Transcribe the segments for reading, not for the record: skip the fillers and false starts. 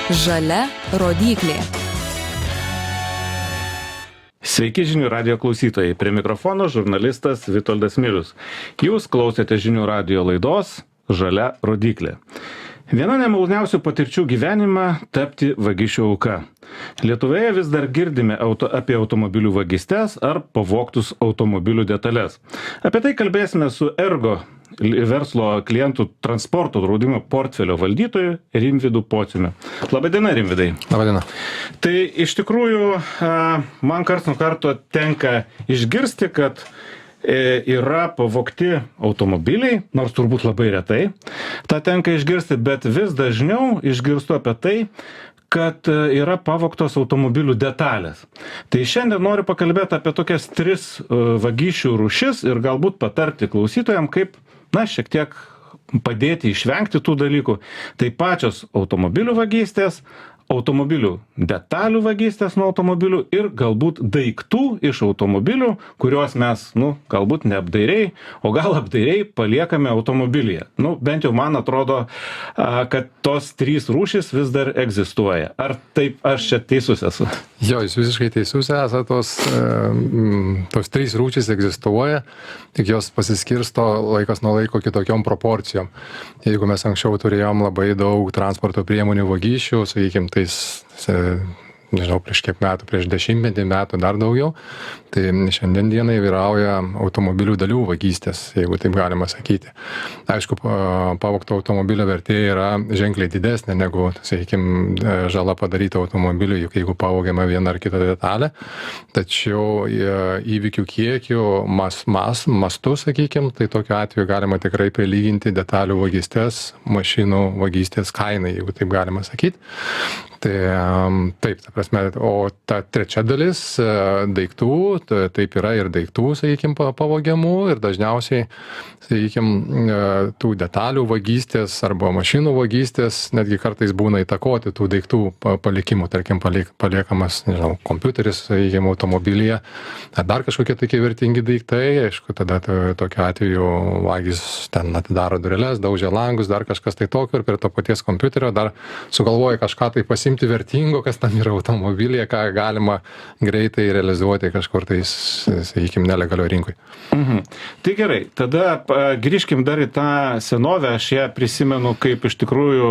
Žalia rodyklė. Sveiki žinių radijo klausytojai. Prie mikrofono žurnalistas Vitoldas Milius. Jūs klausėte žinių radijo laidos Žalia rodyklė. Viena nemaloniausių patirčių gyvenime tapti vagišių auka. Lietuvoje vis dar girdime apie automobilių vagystes ar pavogtus automobilių detalės. Apie tai kalbėsime su Ergo verslo klientų transporto draudimo portfelio valdytoju Rimvydu Pociumi. Labadiena, Rimvydai. Labadiena. Tai iš tikrųjų man karts nuo karto tenka išgirsti, kad yra pavogti automobiliai, nors turbūt labai retai. Ta tenka išgirsti, bet vis dažniau išgirstu apie tai, kad yra pavogtos automobilių detalės. Tai šiandien noriu pakalbėti apie tokias 3 vagysčių rūšis ir galbūt patarti klausytojams, kaip šiek tiek padėti išvengti tų dalykų. Tai pačios automobilių vagystės, automobilių detalių vagystės nuo automobilių ir galbūt daiktų iš automobilių, kuriuos mes, galbūt neapdairiai, o gal apdairiai paliekame automobilyje. Bent jau man atrodo, kad tos 3 rūšys vis dar egzistuoja. Ar taip aš čia teisus esu? Jo, jūs visiškai teisus esate, tos 3 rūšys egzistuoja, tik jos pasiskirsto laikas nuo laiko kitokiom proporcijom. Jeigu mes anksčiau turėjom labai daug transporto priemonių vagysčių, sakykime, nežinau, prieš kiek metų, prieš 10 metų, dar daugiau, tai šiandien dienai vyrauja automobilių dalių vagystės, jeigu taip galima sakyti. Aišku, pavogto automobilio vertė yra ženkliai didesnė negu, sakykime, žala padaryta automobiliu, juk jeigu pavogiama viena ar kita detalė, tačiau įvykių kiekių mastu, sakykime, tai tokiu atveju galima tikrai prilyginti detalių vagystės, mašinų vagystės kainai, jeigu taip galima sakyti. Tai taip, ta prasme, o ta trečia dalis daiktų, taip yra ir daiktų, sakykime, pavogiamų ir dažniausiai, sakykime, tų detalių vagystės arba mašinų vagystės netgi kartais būna įtakoti tų daiktų palikimų, tarkim, paliekamas, nežinau, kompiuteris, sakykime, automobilyje, ar dar kažkokie tokie vertingi daiktai, aišku, tada tokiu atveju vagys ten atidaro dureles, daužia langus, dar kažkas tai tokio ir prie to paties kompiuterio dar sugalvoja kažką tai pasimti vertingo, kas tam yra automobilyje, ką galima greitai realizuoti kažkur tai, sakykime, nelegalio rinkui. Tai gerai, tada grįžkim dar į tą senovę, aš ją prisimenu, kaip iš tikrųjų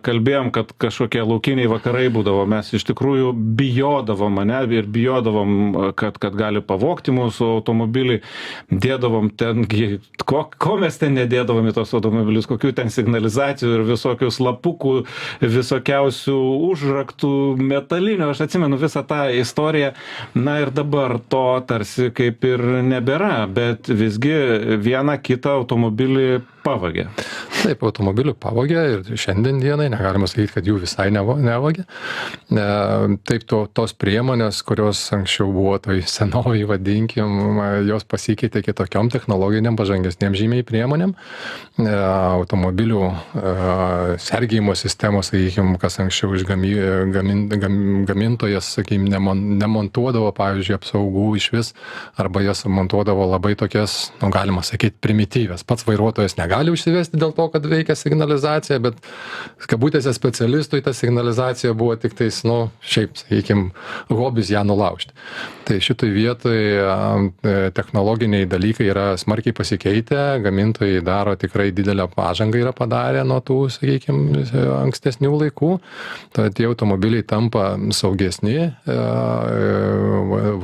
kalbėjom, kad kažkokie laukiniai vakarai būdavo, mes iš tikrųjų bijodavom ir bijodavom, kad gali pavogti mūsų automobilį, dėdavom ten, ko mes ten nedėdavom į tos automobilius, kokių ten signalizacijų ir visokių slapukų, visokiausių užraktų, metalinių, aš atsimenu visą tą istoriją, ir dabar to tarsi kaip ir nebėra, bet visgi vieną kitą automobilį pavogė. Taip, automobilių pavogė ir šiandien dienai negalima sakyti, kad jų visai nevogė. Taip, tos priemonės, kurios anksčiau buvo toj senovėj, vadinkim, jos pasikeitė kitokiom technologiniam pažangesnėm žymiai priemonėm. Automobilių sergėjimo sistemos, sakykime, kas anksčiau iš gamintojas, sakykime, nemontuodavo, pavyzdžiui, apsaugų iš vis, arba jas montuodavo labai tokias, galima sakyti, primityvės. Pats vairuotojas negali užsivesti dėl to, kad veikia signalizacija, bet kabutėse specialistui ta signalizacija buvo tik tais, šiaip, sakykime, hobis ją nulaužti. Tai šitoj vietoj technologiniai dalykai yra smarkiai pasikeitę, gamintojai daro tikrai didelę pažangą yra padarę nuo tų, sakykime, ankstesnių laikų. Tad tie automobiliai tampa saugesni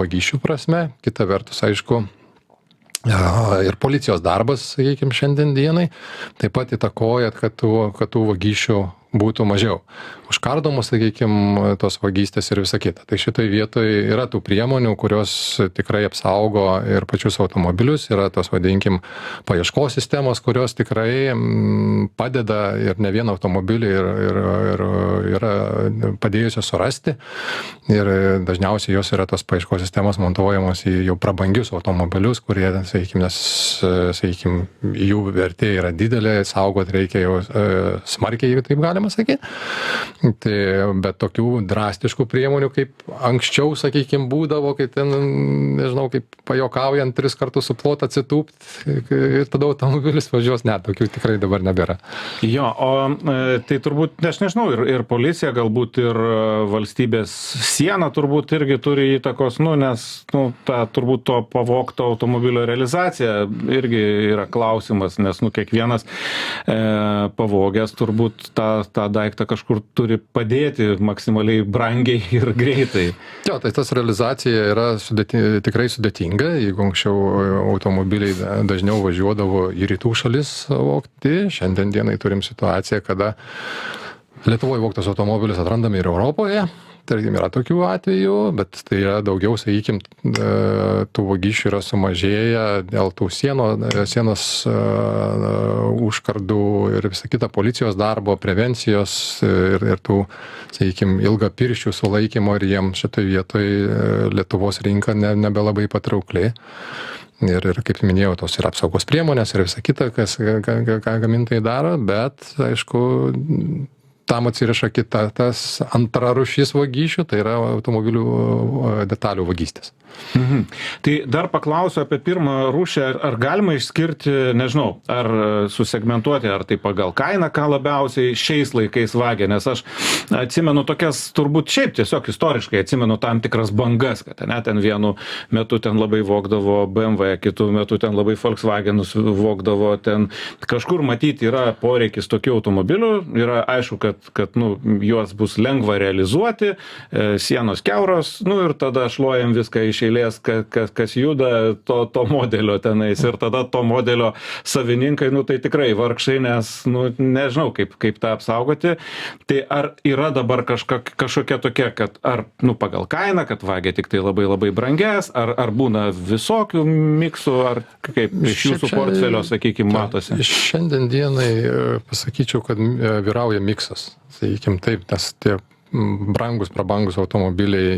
vagysčių prasme. Kita vertus, aišku, ir policijos darbas, sakykime, šiandien dienai taip pat įtakoja, kad tų vagysčių būtų mažiau. Užkardomos, sakykime, tos vagystės ir visa kita. Tai šitoj vietoje yra tų priemonių, kurios tikrai apsaugo ir pačius automobilius, yra tos, vadinkim, paieškos sistemos, kurios tikrai padeda ir ne vieną automobilį ir yra padėjusios surasti. Ir dažniausiai jos yra tos paieškos sistemos montuojamos į jau prabangius automobilius, kurie, sakykime, jų vertė yra didelė, saugot reikia jau smarkiai, jeigu taip galima galima sakyti. Tai, bet tokių drastiškų priemonių, kaip anksčiau, sakykime, būdavo, kai ten, nežinau, kaip pajokaujant 3 kartus su plotą atsitūpti ir tada automobilis važiuos, ne, tokių tikrai dabar nebėra. Jo, o tai turbūt, aš nežinau, ir policija, galbūt ir valstybės siena turbūt irgi turi įtakos, nes turbūt to pavogto automobilio realizacija irgi yra klausimas, nes kiekvienas pavogęs turbūt tą daiktą kažkur turi padėti maksimaliai brangiai ir greitai. Jo, tai tas realizacija yra tikrai sudėtinga, jeigu anksčiau automobiliai dažniau važiuodavo į rytų šalis vogti, šiandien dienai turim situaciją, kada Lietuvoje vogtas automobilis atrandame ir Europoje. Tarkim, yra tokių atvejų, bet tai yra daugiau, sakykime, tų vagysčių yra sumažėję dėl tų sienos užkardų ir visą kitą policijos darbo, prevencijos ir tų, sakykime, ilgapirščių sulaikymo ir jiem šitoj vietoj Lietuvos rinka nebelabai patraukli. Ir kaip minėjau, tos yra apsaugos priemonės ir visą kitą, ką gamintojai daro, bet, aišku, tam atsiriša tas antra rūšis vagysčių, tai yra automobilių detalių vagystės. Tai dar paklausiu apie pirmą rūšį, ar galima išskirti, nežinau, ar susegmentuoti, ar tai pagal kainą, ką labiausiai šiais laikais vagia, nes aš atsimenu tokias, turbūt šiaip tiesiog istoriškai atsimenu tam tikras bangas, kad ten vienu metu ten labai vogdavo BMW, kitų metu ten labai Volkswagenus vogdavo, ten kažkur matyti yra poreikis tokių automobilių, yra aišku, kad juos bus lengva realizuoti, sienos kiauros, ir tada šluojam viską iš eilės, kas juda to modelio tenais ir tada to modelio savininkai, tai tikrai vargšai, nes, nežinau, kaip tą apsaugoti. Tai ar yra dabar kažkokia tokia, kad ar, pagal kainą, kad vagia tik tai labai labai branges, ar būna visokių miksų, ar kaip iš jūsų portfelio, sakykime, matosi? Šiandien dienai pasakyčiau, kad vyrauja miksas. Sakykime taip, nes tie prabangus automobiliai,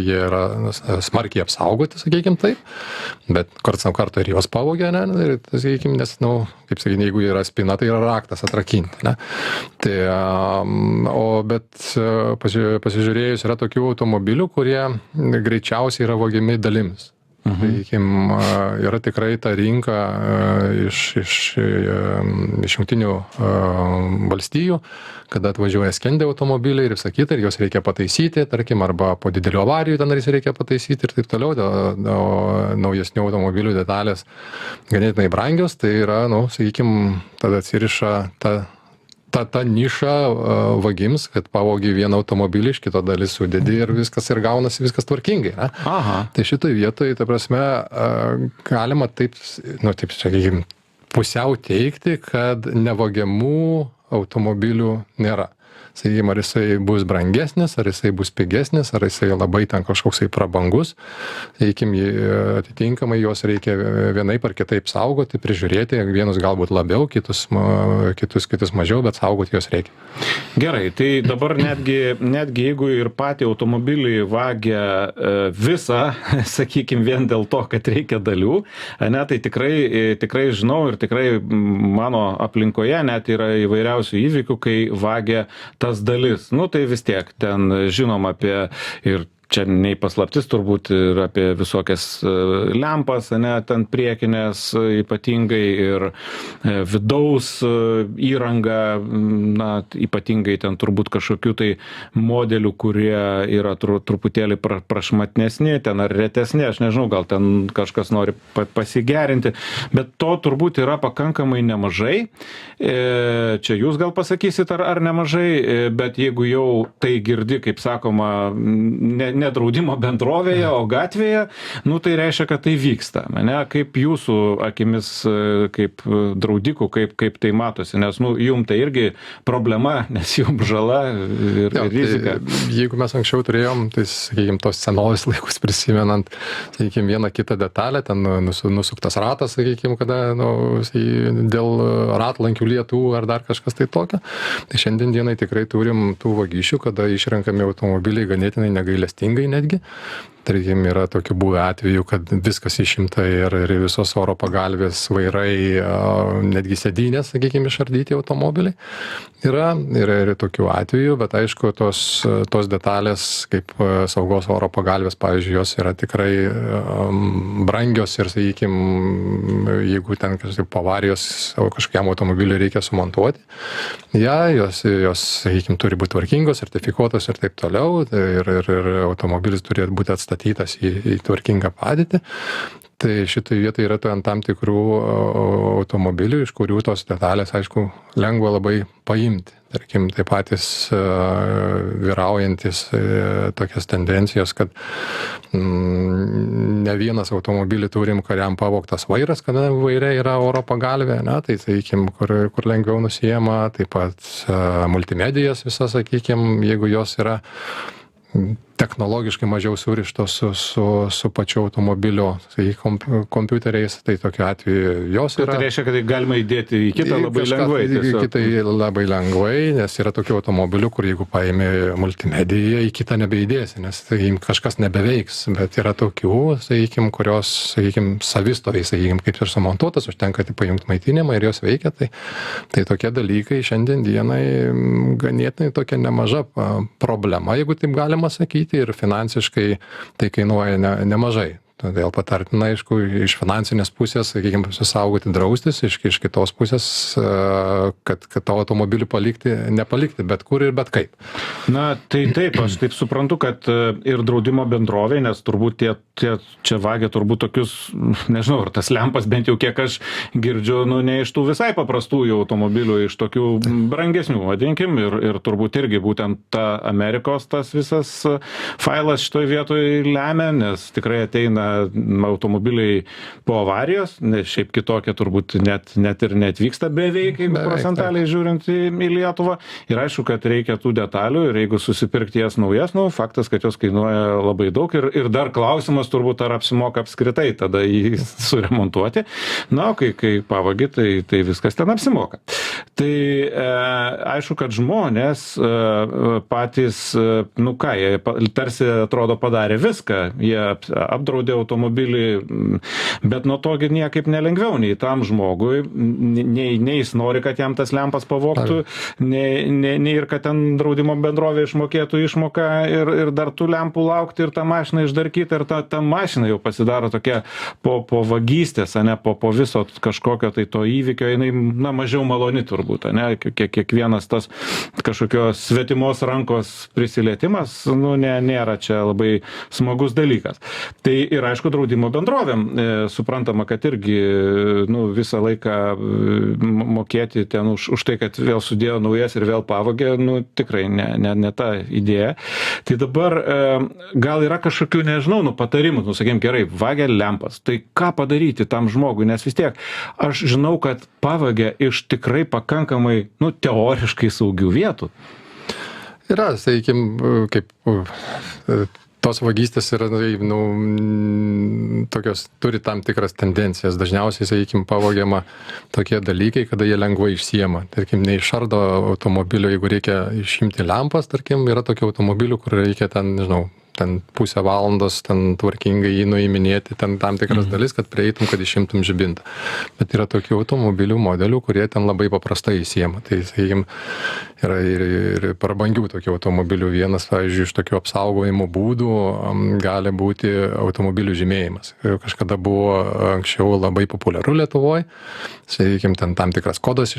jie yra smarkiai apsaugoti, sakykime taip, bet karts nuo karto ir juos pavogia, ir, sakykime, nes, kaip sakykime, jeigu yra spina, tai yra raktas atrakinti, ne. Tai, bet pasižiūrėjus, yra tokių automobilių, kurie greičiausiai yra vogiami dalimis. Sakykime, yra tikrai ta rinka iš jungtinių valstijų, kada atvažiuoja skendę automobiliai ir visą kitą, ir juos reikia pataisyti, tarkim, arba po didelių avarijų ten reikia pataisyti ir taip toliau, o naujesnių automobilių detalės ganėtinai brangios, tai yra, sakykime, tada atsiriša ta niša vagims, kad pavogi vieną automobilį, iš kito dalis sudedi ir viskas ir gaunasi viskas tvarkingai. Ne? Tai šitoj vietoj, ta prasme, galima taip, sakykime, pusiau teigti, kad nevagiamų automobilių nėra. Sakykime, ar jisai bus brangesnis, ar jisai bus pigesnis, ar jisai labai ten kažkoksai prabangus. Sakykime, atitinkamai juos reikia vienaip ar kitaip saugoti, prižiūrėti, vienus galbūt labiau, kitus mažiau, bet saugoti juos reikia. Gerai, tai dabar netgi jeigu ir patį automobilį vagia visą, sakykime, vien dėl to, kad reikia dalių, tai tikrai žinau ir tikrai mano aplinkoje net yra įvairiausių įvykių, kai vagia tas dalis. Tai vis tiek ten žinom apie ir čia nei paslaptis turbūt ir apie visokias lempas, ten priekinės ypatingai ir vidaus įrangą, ypatingai ten turbūt kažkokių tai modelių, kurie yra truputėlį prašmatnesni, ten ar retesni, aš nežinau, gal ten kažkas nori pasigerinti, bet to turbūt yra pakankamai nemažai. Čia jūs gal pasakysit ar nemažai, bet jeigu jau tai girdi, kaip sakoma, ne draudimo bendrovėje, o gatvėje, tai reiškia, kad tai vyksta. Kaip jūsų akimis, kaip draudikų, kaip tai matosi, nes jum tai irgi problema, nes jum žala ir rizika. Tai, jeigu mes anksčiau turėjom, tai, sakykime, tos senovės laikus prisimenant, sakykime, vieną kitą detalę, ten nusuktas ratas, sakykime, kada dėl ratlankių lietų ar dar kažkas tai tokio. Tai šiandien dienai tikrai turim tų vagysčių, kada išrenkami automobiliai ganėtinai negailestingai netgi. tarkim, yra tokių buvę atvejų, kad viskas išimta ir visos oro pagalvės, vairai, netgi sėdynės, sakykime, išardyti automobiliai. Yra ir tokių atvejų, bet aišku, tos detalės, kaip saugos oro pagalvės, pavyzdžiui, jos yra tikrai brangios ir, sakykime, jeigu ten kažkaip avarijos kažkokiam automobiliui reikia sumontuoti, jos, sakykime, turi būti tvarkingos, sertifikuotos ir taip toliau, ir automobilis turi būti atstatytas į tvarkingą padėtį. Tai šitai vietai yra tam tikrų automobilių, iš kurių tos detalės, aišku, lengva labai paimti. Tarkim, taip patys vyraujantis tokias tendencijos, kad ne vienas automobilį turim, kuriam pavogtas vairas, kada vaire yra oro pagalvė, ne, tai, sakykim, kur lengviau nusijama, taip pat multimedijos visas, sakykim, jeigu jos yra technologiškai mažiau surištos su pačiu automobilio, kompiuteriais, tai tokiu atveju jos yra. Tai reiškia, kad tai galima įdėti į kitą labai lengvai. Kitai labai lengvai, nes yra tokių automobilių, kur jeigu paėmė multimediją, į kitą nebeįdėsi, nes kažkas nebeveiks, bet yra tokių, sakykime, kurios, sakykime, savistoviai, sakykime, kaip ir sumontuotas, užtenka tik pajungti maitinimą ir jos veikia, tai tokie dalykai šiandien dienai ganėtinai tokia nemaža problema, jeigu taip galima sakyti. Ir finansiškai tai kainuoja nemažai. Todėl patartina, aišku, iš finansinės pusės, sakykime, susaugoti draustis, iš kitos pusės, kad to automobilį nepalikti bet kur ir bet kaip. Na, tai taip, aš taip suprantu, kad ir draudimo bendrovė, nes turbūt tie čia vagia turbūt tokius, nežinau, ar tas lempas bent jau kiek aš girdžiu, ne iš tų visai paprastųjų automobilių, iš tokių brangesnių, vadinkim, ir turbūt irgi būtent ta Amerikos tas visas failas šitoj vietoj lemia, nes tikrai ateina automobiliai po avarijos, nes šiaip kitokie turbūt net ir neatvyksta beveik, jeigu procentaliai žiūrint į Lietuvą. Ir aišku, kad reikia tų detalių ir jeigu susipirkti jas naujas, faktas, kad jos kainuoja labai daug ir dar klausimas turbūt, ar apsimoka apskritai tada jį suremontuoti. Na, kai pavagi, tai viskas ten apsimoka. Tai aišku, kad žmonės patys, jie tarsi atrodo padarė viską, jie apdraudė automobilį, bet nuo togi niekaip nelengviau nei tam žmogui, nei jis nori, kad jam tas lempas pavogtų, nei ir kad ten draudimo bendrovė išmokėtų išmoką ir dar tų lempų laukti ir tą mašiną išdarkyti, ir ta mašina jau pasidaro tokia po vagystės, po viso kažkokio tai to įvykio, jinai mažiau maloni turbūt, kiekvienas tas kažkokios svetimos rankos prisilietimas, nėra čia labai smagus dalykas. Tai ir aišku, draudimo bendrovėm suprantama, kad irgi visą laiką mokėti ten už tai, kad vėl sudėjo naujas ir vėl pavogė, tikrai ne ta idėja. Tai dabar gal yra kažkokių, nežinau, patarimų, sakėm, gerai, vagia lempas, tai ką padaryti tam žmogui, nes vis tiek aš žinau, kad pavagia iš tikrai pakankamai, teoriškai saugių vietų. Yra, sakykime, kaip tos vagystės yra, tokios, turi tam tikras tendencijas. Dažniausiai, sakykime, pavogiama tokie dalykai, kada jie lengvai išsiema. Tarkim, neišardo automobilio, jeigu reikia išimti lempas, tarkim, yra tokių automobilių, kur reikia ten, nežinau, ten pusę valandos ten tvarkingai jį nuiminėti, ten tam tikras dalis, kad prieitum, kad išimtum žibintą. Bet yra tokių automobilių modelių, kurie ten labai paprastai įsiema. Tai, sakykime, yra ir prabangių tokių automobilių. Vienas, pavyzdžiui, iš tokių apsaugojimo būdų gali būti automobilių žymėjimas. Kažkada buvo anksčiau labai populiaru Lietuvoje. Sakykime, ten tam tikras kodas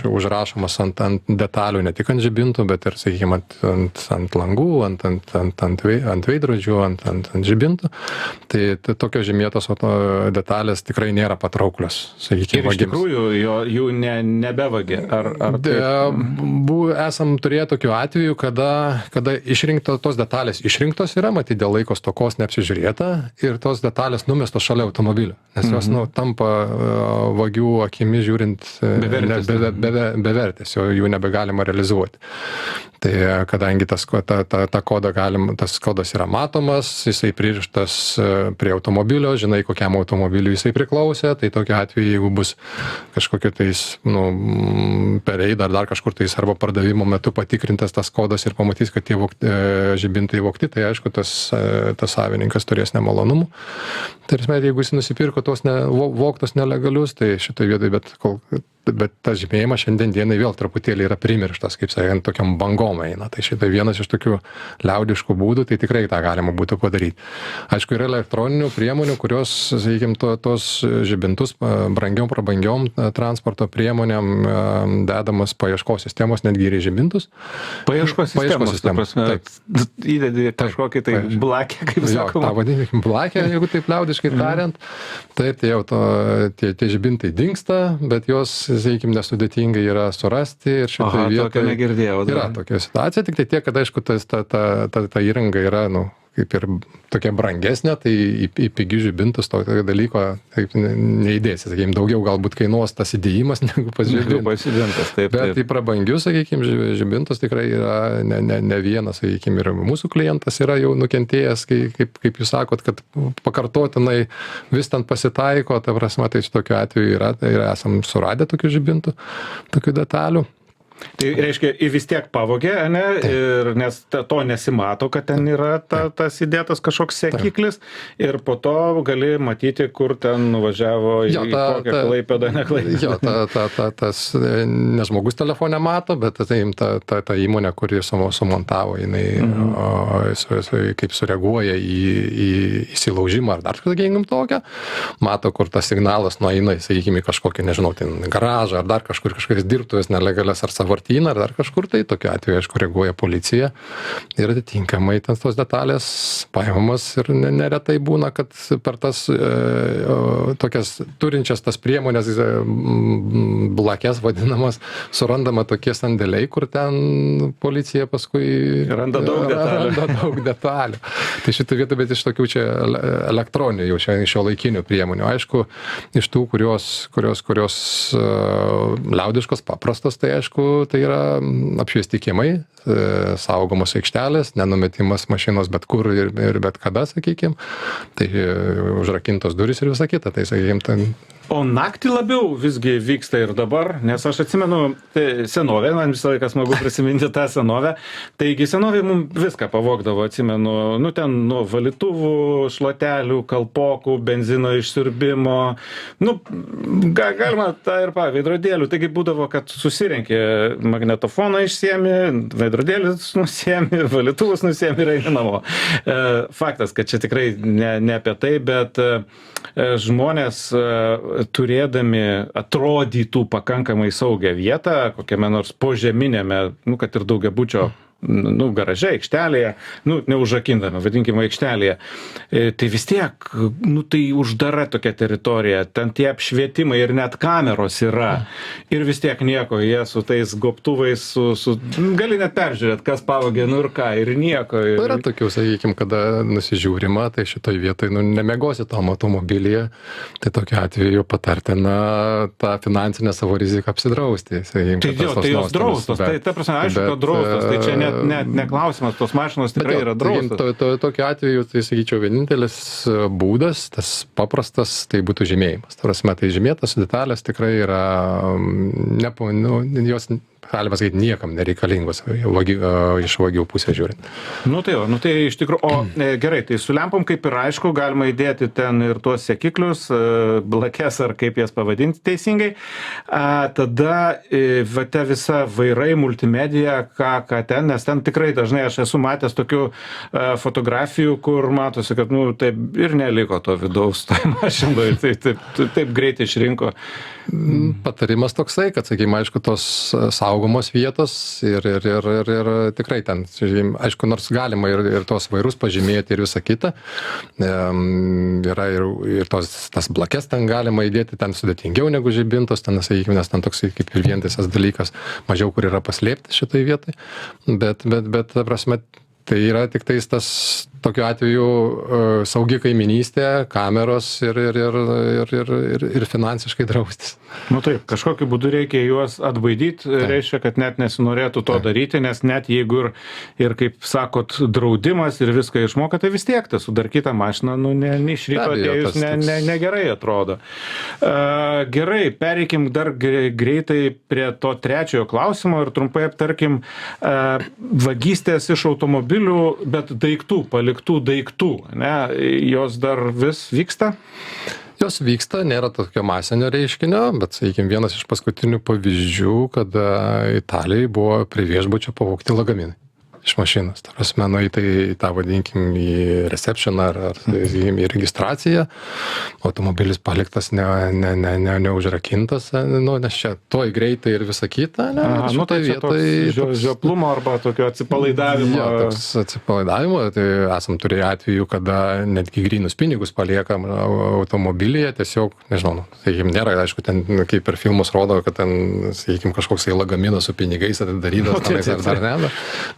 užrašomas ant detalių, ne tik ant žibintų, bet ir, sakykime, ant langų, ant veidrodžių, ant žibintų. Tai tokios žymėtos detalės tikrai nėra patrauklios. Ir iš tikrųjų jų nebevagė. Esam turėję tokių atvejų, kada tos detalės išrinktos yra, matyt, dėl laiko stokos neapsižiūrėta ir tos detalės numestos šalia automobilio. Nes jos tampa vagių akimis žiūrint bevertės, jų nebegalima realizuoti. Tai kadangi tą kodą tas kodas yra matomas, jisai pririštas prie automobilio, žinai, kokiam automobiliu jisai priklausė, tai tokiu atveju, jeigu bus kažkokia tais, per reidą ar dar kažkur tais arba pardavimo metu patikrintas tas kodas ir pamatys, kad tie žibintai vogti, tai aišku, tas savininkas turės nemalonumų. Tai jeigu jis nusipirko tos vogtos nelegalius, tai šitoj vietoj, bet tas žymėjimas šiandien dienai vėl truputėlį yra primirštas, kaip sakant, tokiam bangom eina. Tai šitai vienas iš tokių liaudiškų būdų, tai tikrai tą galima būtų padaryti. Aišku, yra elektroninių priemonių, kurios, sakykime, tos žibintus prabangiom transporto priemonėm dedamas paieškos sistemos, netgi ir į žibintus. Paieškos sistemos. Įdedi kažkokį tai blakę, kaip sakoma. Ta vadinkim blakę, jeigu taip liaudiškai tariant. Taip, tai jau tie žibintai dingsta, bet jos, sakykime, nesudėtingai yra surasti ir šitoj vietoje yra tokia situacija, tik tai tiek, kad aišku, ta įranga yra, kaip ir tokia brangesnė, tai į pigių žibintus tokio dalyko taip neįdėsi, sakykime, daugiau galbūt kainuos tas įdėjimas negu pas žibintus. Bet į prabangius, sakykime, žibintus tikrai yra ne vienas, sakykime, ir mūsų klientas yra jau nukentėjęs, kaip jūs sakot, kad pakartotinai vis ten pasitaiko, ta prasme, tai tokiu atveju yra, tai esam suradę tokių žibintų, tokių detalių. Tai reiškia, vis tiek pavogė, ne? Ir nes to nesimato, kad ten yra tas įdėtas kažkoks sekiklis ir po to gali matyti, kur ten nuvažiavo į kokią Klaipėdą, ne Klaipėdą. Jo, tas ne žmogus telefone mato, bet ta įmonė, kuri sumontavo, jinai kaip sureaguoja į įsilaužimą ar dar kažkokį tokią, mato, kur tas signalas nueina, sakykime, kažkokį, nežinau, ten garažą ar dar kažkokias dirbtuvės nelegalias ar sąvartyną ar dar kažkur, tai tokiu atveju, aišku, reaguoja policija ir atitinkamai ten tos detalės paimamas ir neretai būna, kad per tas tokias turinčias tas priemonės blakes vadinamas, surandama tokie sandėliai, kur ten policija paskui randa daug detalių. Tai šitą vietą, bet iš tokių čia elektroninių jau šio laikinių priemonių. Aišku, iš tų, kurios liaudiškos paprastos, tai aišku, tai yra apšviesti kiemai, saugomos aikštelės, nenumetimas mašinos bet kur ir bet kada, sakykime, tai užrakintos durys ir visa kita, tai sakykime, ten. O naktį labiau visgi vyksta ir dabar, nes aš atsimenu senovę, man visą laiką smagu prisiminti tą senovę, taigi senovė mums viską pavogdavo, atsimenu, ten nuo valytuvų, šluotelių, kalpokų, benzino išsiurbimo, galima tą ir veidrodėlių, taigi būdavo, kad susirenkė magnetofoną išsiemi, veidrodėlis nusiemi, valytuvus nusiemi ir eini namo. Faktas, kad čia tikrai ne apie tai, bet žmonės turėdami atrodytų pakankamai saugią vietą, kokiame nors požeminėme, kad ir daugiabučio garaže, aikštelėje, neužrakindami, vadinkime aikštelėje, tai vis tiek, tai uždara tokia teritorija, ten tie apšvietimai ir net kameros yra, ir vis tiek nieko, jie su tais gobtuvais, gali net peržiūrėti, kas pavogė, ir ką, ir nieko. Yra tokių, sakykime, kada nusižiūrima, tai šitoj vietoj, nemiegosi tom automobilyje, tai tokiu atveju patartina tą finansinę savo riziką apsidrausti. Tai jos draustos, tai ta prasme, aišku, kad draustos, tai čia net neklausimas, tos mašinos tikrai yra draustos. Tokiu atveju, tai sakyčiau, vienintelis būdas, tas paprastas, tai būtų žymėjimas. Tarasme, tai žymėtas detalės tikrai yra, jos, galima sakyti, niekam nereikalingos iš vagių pusės žiūrint. Tai iš tikrųjų, gerai, tai su lempom kaip ir aišku, galima įdėti ten ir tuos sekiklius, blakes ar kaip jas pavadinti teisingai. Tada ta visa vairai, multimedija, ką ten, nes ten tikrai dažnai aš esu matęs tokių fotografijų, kur matosi, kad taip ir neliko to vidaus toj mašinoj, taip greitai išrinko. Patarimas toksai, kad, sakykime, aišku, tos saugomos vietos ir tikrai ten, aišku, nors galima ir tos vairus pažymėti ir visą kitą, yra ir tas blakes ten galima įdėti, ten sudėtingiau negu žibintos, ten, sakykime, nes ten toksai kaip ir vientisas dalykas, mažiau kur yra paslėpti šitai vietai, bet prasme, tai yra tik tais tas tokiu atveju saugi kaiminystė, kameros ir finansiškai draustis. Nu taip, kažkokiu būdu reikia juos atbaidyti, reiškia, kad net nesinorėtų to daryti, nes net jeigu ir kaip sakot, draudimas ir viską išmoka, tai vis tiek ta sudarkyta mašina, nu, iš ryto atėjus negerai atrodo. Gerai, pereikim dar greitai prie to trečiojo klausimo ir trumpai aptarkim vagystės iš automobilių, bet daiktų, paliktų daiktų, ne? Jos dar vis vyksta? Jos vyksta, nėra tokio masinio reiškinio, bet, sakykime, vienas iš paskutinių pavyzdžių, kada Italijai buvo prie viešbučio pavogti lagaminai iš mašinos. Tai prasme, nueiti į tą, vadinkim, į reception ar į registraciją, automobilis paliktas neužrakintas, nu, nes čia toj greitai ir visa kita, ne? Nu, tai čia toks žioplumo arba tokio atsipalaidavimo. Jo, toks atsipalaidavimo, tai esam turėję atvejų, kada netgi grynus pinigus paliekam automobilyje, tiesiog, nežinau, sakykime, nėra, aišku, ten, kaip per filmus rodo, kad ten, sakykime, kažkoks lagaminas su pinigais atidarytas, ar dar ne,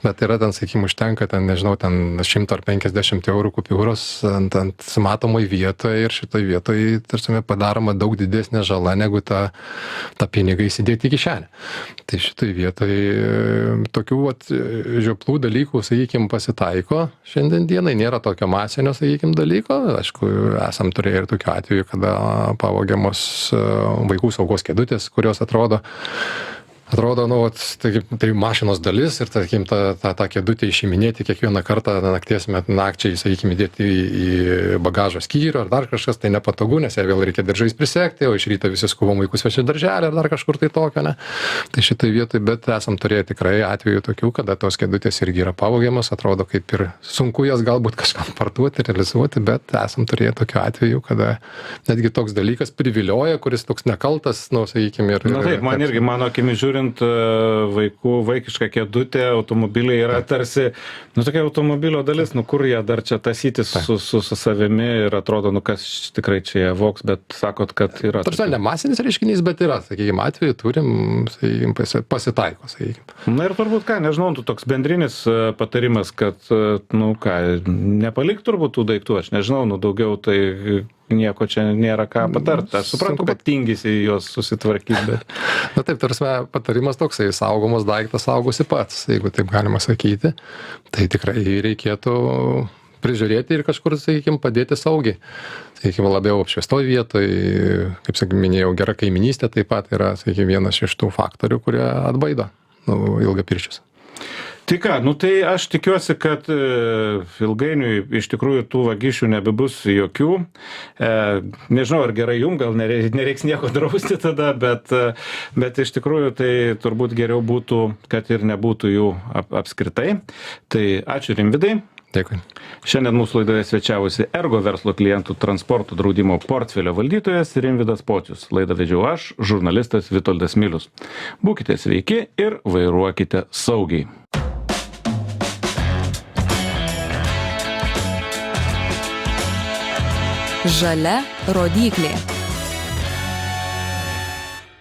bet yra ten, sakykime, užtenka ten, nežinau, ten 100 ar 50 eurų kupiūros ant matomoj vietoje ir šitoj vietoje, tarsi, padaroma daug didesnė žala, negu ta pinigai įsidėti į kišenę. Tai šitoj vietoje tokių žioplų dalykų, sakykime, pasitaiko šiandien dienai, nėra tokio masinio, sakykime, dalyko. Aišku, esam turėję ir tokių atvejų, kada pavogiamos vaikų saugos kėdutės, kurios atrodo, nu, tai mašinos dalis ir, tarkim, tą kėdutę išiminėti kiekvieną kartą nakčiai, sakykime, įdėti į bagažo skyrių ar dar kažkas, tai nepatogu, nes ją vėl reikia diržais prisekti, o iš ryto visi skubom vaikus vežti darželį ar dar kažkur tai tokio, ne. Tai šitai vietoj, bet esam turėję tikrai atvejų tokių, kada tos kėdutės irgi yra pavogiamas, atrodo, kaip ir sunku jas galbūt kažkam parduoti, realizuoti, bet esam turėję tokių atvejų, kada netgi toks dalykas privilioja, kuris toks nekaltas, nu, sakykime, ir... Na taip, man irgi, mano akimis žiūrint, vaikiška kėdutė, automobiliai yra tarsi, nu, tokia automobilio dalis, nu, kur jie dar čia tasytis su savimi ir atrodo, nu, kas tikrai čia voks, bet sakot, kad yra. Tarsi ne masinis reiškinys, bet yra, sakykime, atveju turim, sakykime, pasitaiko, sakykime. Na ir turbūt ką, nežinau, toks bendrinis patarimas, kad, nu, ką, nepalik turbūt tų daiktų, aš nežinau, nu, daugiau tai nieko čia nėra ką patart. Aš suprantu, kad tingisi juos susitvarkyti, bet... Na taip, tarsi patarimas toksai, saugomas daiktas saugosi pats, jeigu taip galima sakyti, tai tikrai reikėtų prižiūrėti ir kažkur, sakykime, padėti saugiai. Sakykime, labiau apšviestoj vietoj, kaip minėjau, gera kaiminystė taip pat yra, sakykime, vienas iš tų faktorių, kurie atbaido ilgapirščius. Tai ką, nu tai aš tikiuosi, kad ilgainiui iš tikrųjų tų vagysčių nebebus jokių. Nežinau, ar gerai jum, gal nereiks nieko drausti tada, bet iš tikrųjų tai turbūt geriau būtų, kad ir nebūtų jų apskritai. Tai ačiū Rimvydai. Dėkui. Šiandien mūsų laidoje svečiavosi Ergo verslo klientų transporto draudimo portfelio valdytojas Rimvydas Pocius. Laidą vedžiau aš, žurnalistas Vitoldas Milius. Būkite sveiki ir vairuokite saugiai. Žalia rodyklė.